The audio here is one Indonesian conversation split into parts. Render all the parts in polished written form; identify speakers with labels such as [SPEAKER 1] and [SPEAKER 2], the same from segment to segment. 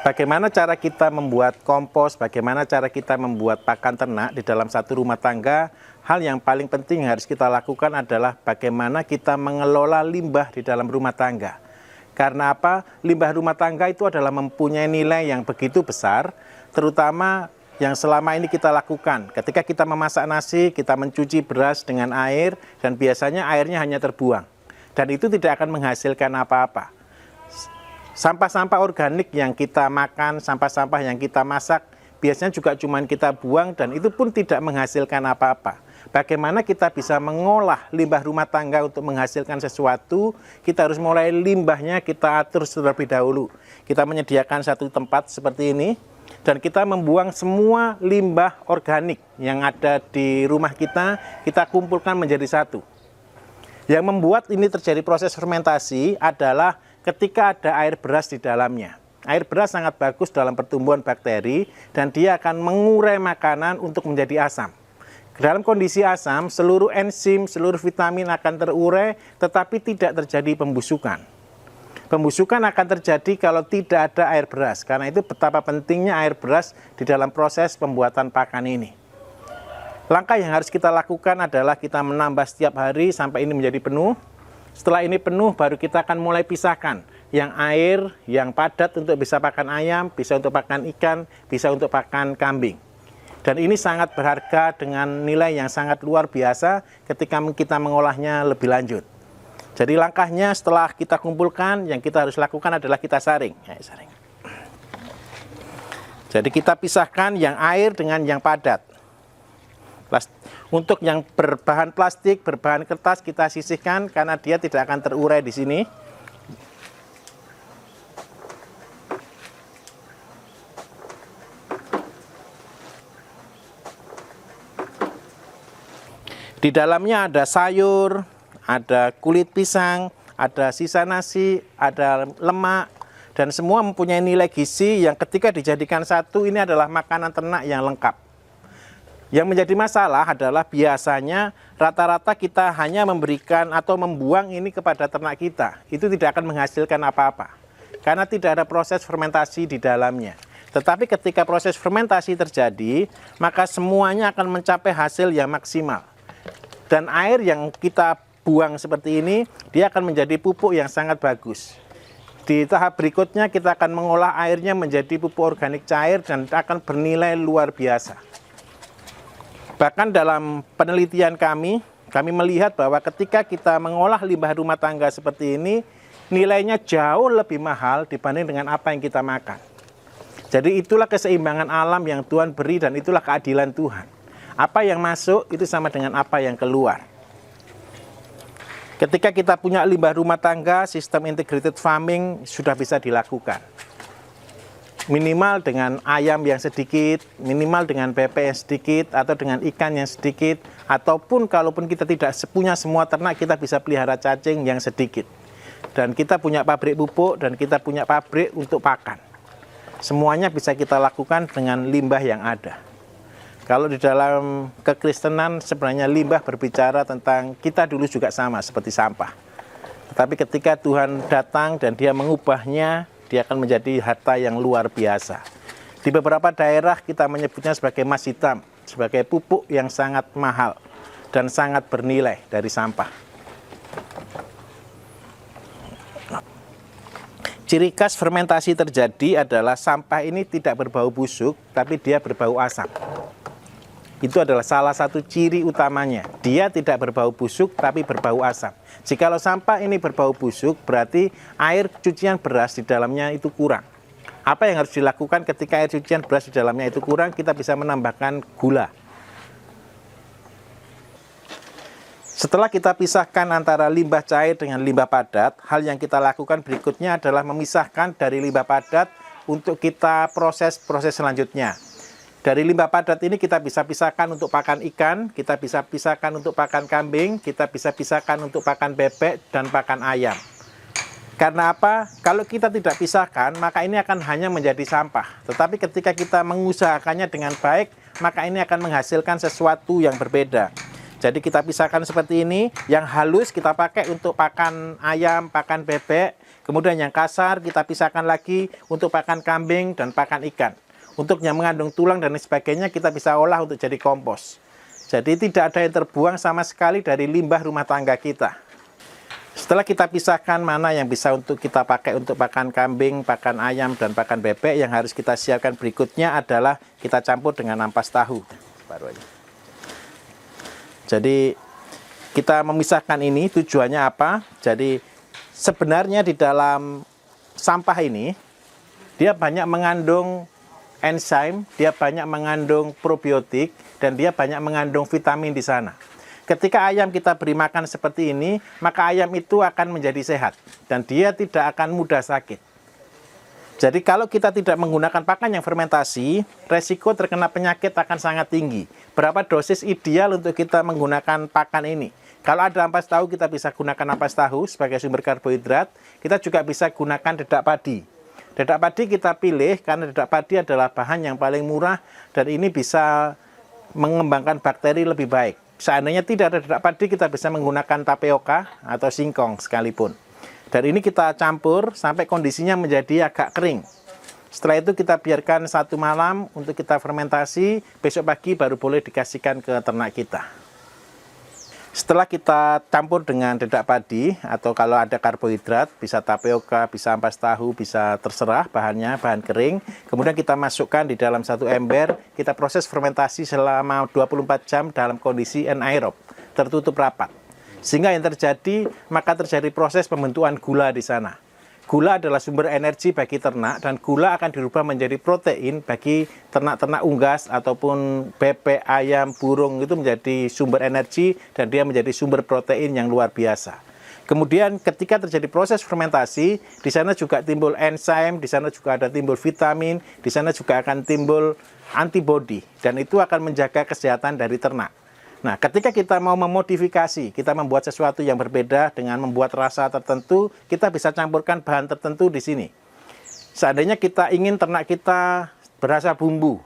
[SPEAKER 1] Bagaimana cara kita membuat kompos, bagaimana cara kita membuat pakan ternak di dalam satu rumah tangga. Hal yang paling penting yang harus kita lakukan adalah bagaimana kita mengelola limbah di dalam rumah tangga. Karena apa? Limbah rumah tangga itu adalah mempunyai nilai yang begitu besar, terutama yang selama ini kita lakukan. Ketika kita memasak nasi, kita mencuci beras dengan air, dan biasanya airnya hanya terbuang. Dan itu tidak akan menghasilkan apa-apa. Sampah-sampah organik yang kita makan, sampah-sampah yang kita masak, biasanya juga cuma kita buang dan itu pun tidak menghasilkan apa-apa. Bagaimana kita bisa mengolah limbah rumah tangga untuk menghasilkan sesuatu? Kita harus mulai limbahnya kita atur terlebih dahulu. Kita menyediakan satu tempat seperti ini dan kita membuang semua limbah organik yang ada di rumah kita kumpulkan menjadi satu. Yang membuat ini terjadi proses fermentasi adalah ketika ada air beras di dalamnya. Air beras sangat bagus dalam pertumbuhan bakteri dan dia akan mengurai makanan untuk menjadi asam. Dalam kondisi asam, seluruh enzim, seluruh vitamin akan terurai tetapi tidak terjadi pembusukan. Pembusukan akan terjadi kalau tidak ada air beras. Karena itu betapa pentingnya air beras di dalam proses pembuatan pakan ini. Langkah yang harus kita lakukan adalah kita menambah setiap hari sampai ini menjadi penuh. Setelah ini penuh, baru kita akan mulai pisahkan yang air, yang padat untuk bisa pakan ayam, bisa untuk pakan ikan, bisa untuk pakan kambing. Dan ini sangat berharga dengan nilai yang sangat luar biasa ketika kita mengolahnya lebih lanjut. Jadi langkahnya setelah kita kumpulkan, yang kita harus lakukan adalah kita saring. Jadi kita pisahkan yang air dengan yang padat. Untuk yang berbahan plastik, berbahan kertas kita sisihkan karena dia tidak akan terurai di sini. Di dalamnya ada sayur, ada kulit pisang, ada sisa nasi, ada lemak, dan semua mempunyai nilai gizi yang ketika dijadikan satu ini adalah makanan ternak yang lengkap. Yang menjadi masalah adalah biasanya rata-rata kita hanya memberikan atau membuang ini kepada ternak kita. Itu tidak akan menghasilkan apa-apa. Karena tidak ada proses fermentasi di dalamnya. Tetapi ketika proses fermentasi terjadi, maka semuanya akan mencapai hasil yang maksimal. Dan air yang kita buang seperti ini, dia akan menjadi pupuk yang sangat bagus. Di tahap berikutnya kita akan mengolah airnya menjadi pupuk organik cair dan akan bernilai luar biasa. Bahkan dalam penelitian kami melihat bahwa ketika kita mengolah limbah rumah tangga seperti ini, nilainya jauh lebih mahal dibanding dengan apa yang kita makan. Jadi itulah keseimbangan alam yang Tuhan beri dan itulah keadilan Tuhan. Apa yang masuk itu sama dengan apa yang keluar. Ketika kita punya limbah rumah tangga, sistem integrated farming sudah bisa dilakukan. Minimal dengan ayam yang sedikit, minimal dengan bebek yang sedikit, atau dengan ikan yang sedikit, ataupun kalaupun kita tidak punya semua ternak, kita bisa pelihara cacing yang sedikit. Dan kita punya pabrik pupuk, dan kita punya pabrik untuk pakan. Semuanya bisa kita lakukan dengan limbah yang ada. Kalau di dalam kekristenan sebenarnya limbah berbicara tentang kita dulu juga sama seperti sampah. Tetapi ketika Tuhan datang dan dia mengubahnya, dia akan menjadi harta yang luar biasa. Di beberapa daerah kita menyebutnya sebagai emas hitam, sebagai pupuk yang sangat mahal dan sangat bernilai dari sampah. Ciri khas fermentasi terjadi adalah sampah ini tidak berbau busuk, tapi dia berbau asam. Itu adalah salah satu ciri utamanya. Dia tidak berbau busuk, tapi berbau asam. Jikalau sampah ini berbau busuk, berarti air cucian beras di dalamnya itu kurang. Apa yang harus dilakukan ketika air cucian beras di dalamnya itu kurang? Kita bisa menambahkan gula. Setelah kita pisahkan antara limbah cair dengan limbah padat, hal yang kita lakukan berikutnya adalah memisahkan dari limbah padat untuk kita proses selanjutnya. Dari limbah padat ini kita bisa pisahkan untuk pakan ikan, kita bisa pisahkan untuk pakan kambing, kita bisa pisahkan untuk pakan bebek dan pakan ayam. Karena apa? Kalau kita tidak pisahkan, maka ini akan hanya menjadi sampah. Tetapi ketika kita mengusahakannya dengan baik, maka ini akan menghasilkan sesuatu yang berbeda. Jadi kita pisahkan seperti ini, yang halus kita pakai untuk pakan ayam, pakan bebek, Kemudian yang kasar kita pisahkan lagi untuk pakan kambing dan pakan ikan. Untuk yang mengandung tulang dan lain sebagainya kita bisa olah untuk jadi kompos. Jadi tidak ada yang terbuang sama sekali dari limbah rumah tangga kita. Setelah kita pisahkan mana yang bisa untuk kita pakai untuk pakan kambing, pakan ayam, dan pakan bebek, yang harus kita siapkan berikutnya adalah kita campur dengan ampas tahu. Baru aja. Jadi kita memisahkan ini tujuannya apa? Jadi sebenarnya di dalam sampah ini dia banyak mengandung enzim, dia banyak mengandung probiotik, dan dia banyak mengandung vitamin di sana. Ketika ayam kita beri makan seperti ini, maka ayam itu akan menjadi sehat dan dia tidak akan mudah sakit. Jadi kalau kita tidak menggunakan pakan yang fermentasi, resiko terkena penyakit akan sangat tinggi. Berapa dosis ideal untuk kita menggunakan pakan ini? Kalau ada ampas tahu, kita bisa gunakan ampas tahu sebagai sumber karbohidrat. Kita juga bisa gunakan dedak padi. Dedak padi kita pilih karena dedak padi adalah bahan yang paling murah dan ini bisa mengembangkan bakteri lebih baik. Seandainya tidak ada dedak padi, kita bisa menggunakan tapioka atau singkong sekalipun. Dan ini kita campur sampai kondisinya menjadi agak kering. Setelah itu kita biarkan 1 malam untuk kita fermentasi, besok pagi baru boleh dikasihkan ke ternak kita. Setelah kita campur dengan dedak padi, atau kalau ada karbohidrat, bisa tapioka, bisa ampas tahu, bisa terserah bahannya, bahan kering. Kemudian kita masukkan di dalam satu ember, kita proses fermentasi selama 24 jam dalam kondisi anaerob, tertutup rapat. Sehingga yang terjadi, maka terjadi proses pembentukan gula di sana. Gula adalah sumber energi bagi ternak dan gula akan dirubah menjadi protein bagi ternak-ternak unggas ataupun bebek, ayam, burung, itu menjadi sumber energi dan dia menjadi sumber protein yang luar biasa. Kemudian ketika terjadi proses fermentasi, di sana juga timbul enzim, di sana juga ada timbul vitamin, di sana juga akan timbul antibodi dan itu akan menjaga kesehatan dari ternak. Nah, ketika kita mau memodifikasi, kita membuat sesuatu yang berbeda dengan membuat rasa tertentu, kita bisa campurkan bahan tertentu di sini. Seandainya kita ingin ternak kita berasa bumbu,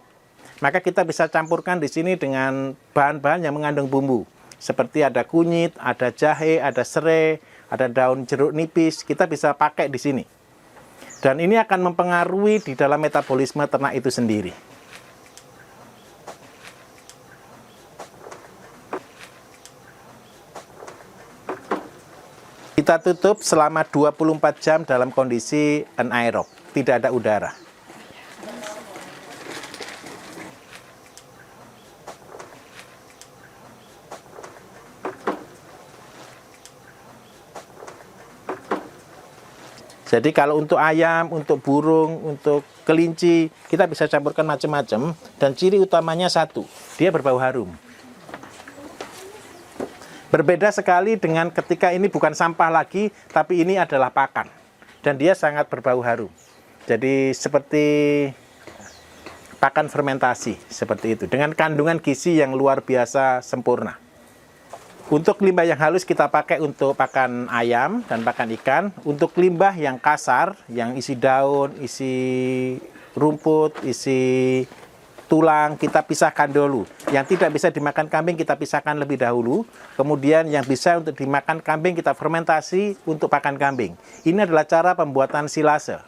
[SPEAKER 1] maka kita bisa campurkan di sini dengan bahan-bahan yang mengandung bumbu. Seperti ada kunyit, ada jahe, ada serai, ada daun jeruk nipis, kita bisa pakai di sini. Dan ini akan mempengaruhi di dalam metabolisme ternak itu sendiri. Kita tutup selama 24 jam dalam kondisi anaerob, tidak ada udara. Jadi kalau untuk ayam, untuk burung, untuk kelinci, kita bisa campurkan macam-macam dan ciri utamanya satu, dia berbau harum. Berbeda sekali dengan ketika ini bukan sampah lagi, tapi ini adalah pakan. Dan dia sangat berbau harum. Jadi seperti pakan fermentasi, seperti itu. Dengan kandungan gizi yang luar biasa sempurna. Untuk limbah yang halus kita pakai untuk pakan ayam dan pakan ikan. Untuk limbah yang kasar, yang isi daun, isi rumput, isi tulang, kita pisahkan dulu. Yang tidak bisa dimakan kambing kita pisahkan lebih dahulu. Kemudian yang bisa untuk dimakan kambing kita fermentasi untuk pakan kambing. Ini adalah cara pembuatan silase.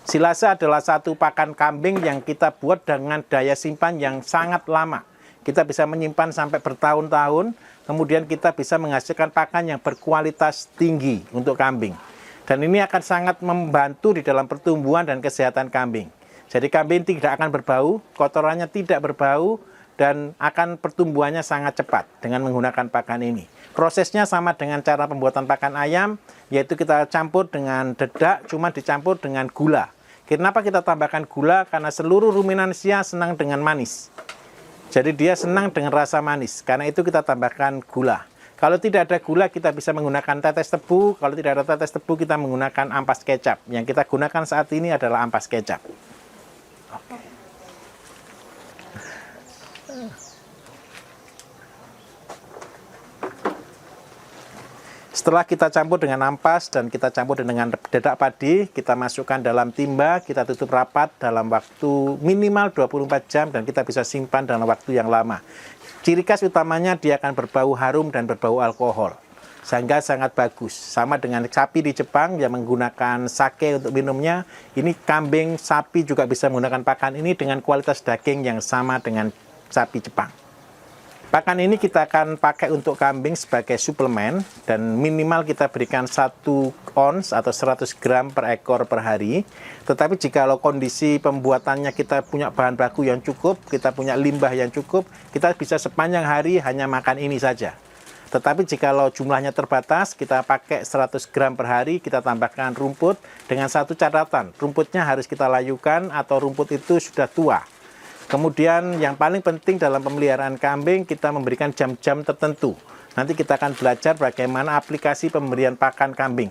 [SPEAKER 1] Silase adalah satu pakan kambing yang kita buat dengan daya simpan yang sangat lama. Kita bisa menyimpan sampai bertahun-tahun. Kemudian kita bisa menghasilkan pakan yang berkualitas tinggi untuk kambing. Dan ini akan sangat membantu di dalam pertumbuhan dan kesehatan kambing. Jadi kambing tidak akan berbau, kotorannya tidak berbau, dan akan pertumbuhannya sangat cepat dengan menggunakan pakan ini. Prosesnya sama dengan cara pembuatan pakan ayam, yaitu kita campur dengan dedak, cuma dicampur dengan gula. Kenapa kita tambahkan gula? Karena seluruh ruminansia senang dengan manis. Jadi dia senang dengan rasa manis, karena itu kita tambahkan gula. Kalau tidak ada gula, kita bisa menggunakan tetes tebu. Kalau tidak ada tetes tebu, kita menggunakan ampas kecap. Yang kita gunakan saat ini adalah ampas kecap. Setelah kita campur dengan ampas dan kita campur dengan dedak padi, kita masukkan dalam timba, kita tutup rapat dalam waktu minimal 24 jam dan kita bisa simpan dalam waktu yang lama. Ciri khas utamanya dia akan berbau harum dan berbau alkohol. sehingga sangat bagus. Sama dengan sapi di Jepang yang menggunakan sake untuk minumnya, ini kambing sapi juga bisa menggunakan pakan ini dengan kualitas daging yang sama dengan sapi Jepang. Pakan ini kita akan pakai untuk kambing sebagai suplemen dan minimal kita berikan 1 ons atau 100 gram per ekor per hari. Tetapi jikalau kondisi pembuatannya kita punya bahan baku yang cukup, kita punya limbah yang cukup, kita bisa sepanjang hari hanya makan ini saja. Tetapi jikalau jumlahnya terbatas, kita pakai 100 gram per hari, kita tambahkan rumput dengan satu catatan. Rumputnya harus kita layukan atau rumput itu sudah tua. Kemudian yang paling penting dalam pemeliharaan kambing, kita memberikan jam-jam tertentu. Nanti kita akan belajar bagaimana aplikasi pemberian pakan kambing.